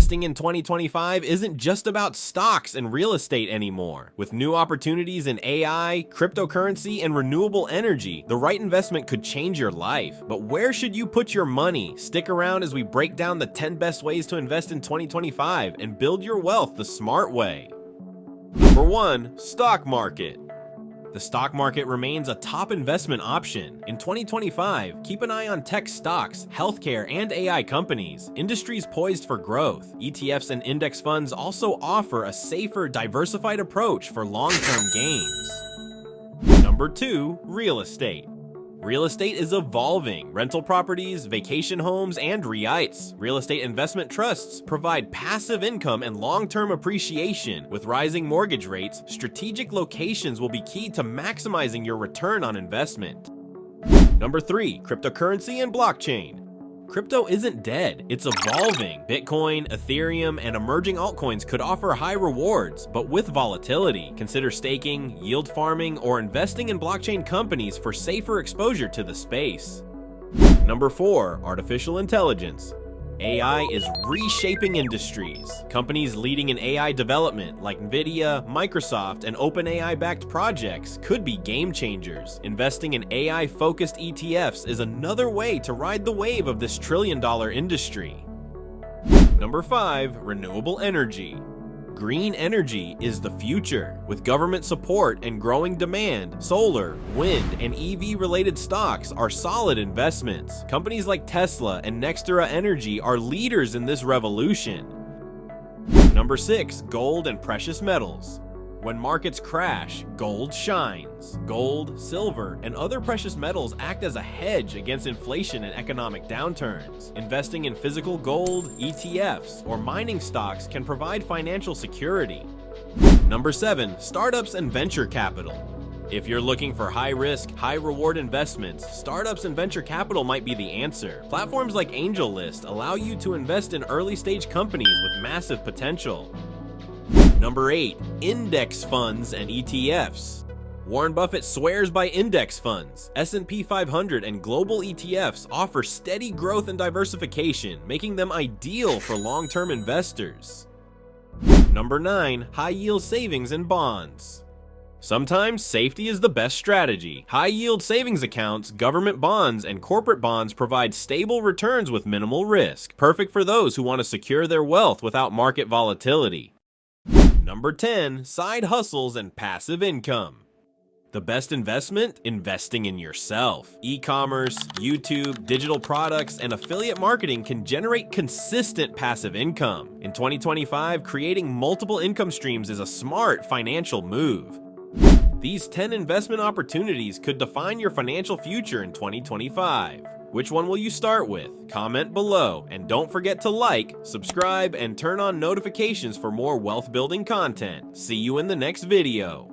Investing in 2025 isn't just about stocks and real estate anymore. With new opportunities in AI, cryptocurrency, and renewable energy, the right investment could change your life. But where should you put your money? Stick around as we break down the 10 best ways to invest in 2025 and build your wealth the smart way. Number 1. Stock market. The stock market remains a top investment option. In 2025, keep an eye on tech stocks, healthcare, and AI companies, industries poised for growth. ETFs and index funds also offer a safer, diversified approach for long-term gains. Number 2. Real estate. Real estate is evolving. Rental properties, vacation homes, and REITs. Real estate investment trusts provide passive income and long-term appreciation. With rising mortgage rates, strategic locations will be key to maximizing your return on investment. Number 3. Cryptocurrency and blockchain. Crypto isn't dead, it's evolving. Bitcoin, Ethereum, and emerging altcoins could offer high rewards, but with volatility. Consider staking, yield farming, or investing in blockchain companies for safer exposure to the space. Number 4. Artificial intelligence. AI is reshaping industries. Companies leading in AI development like NVIDIA, Microsoft, and OpenAI-backed projects could be game changers. Investing in AI-focused ETFs is another way to ride the wave of this trillion-dollar industry. Number 5. Renewable energy. Green energy is the future. With government support and growing demand, solar, wind, and EV-related stocks are solid investments. Companies like Tesla and NextEra Energy are leaders in this revolution. Number 6. Gold and precious metals. When markets crash, gold shines. Gold, silver, and other precious metals act as a hedge against inflation and economic downturns. Investing in physical gold, ETFs, or mining stocks can provide financial security. Number 7. Startups and venture capital. If you're looking for high-risk, high-reward investments, startups and venture capital might be the answer. Platforms like AngelList allow you to invest in early-stage companies with massive potential. Number 8. Index funds and ETFs. Warren Buffett swears by index funds. S&P 500 and global ETFs offer steady growth and diversification, making them ideal for long-term investors. Number 9. High-yield savings and bonds. Sometimes safety is the best strategy. High-yield savings accounts, government bonds, and corporate bonds provide stable returns with minimal risk, perfect for those who want to secure their wealth without market volatility. Number 10. Side hustles and passive income. The best investment? Investing in yourself. E-commerce, YouTube, digital products, and affiliate marketing can generate consistent passive income. In 2025, creating multiple income streams is a smart financial move. These 10 investment opportunities could define your financial future in 2025. Which one will you start with? Comment below, and don't forget to like, subscribe, and turn on notifications for more wealth building content. See you in the next video.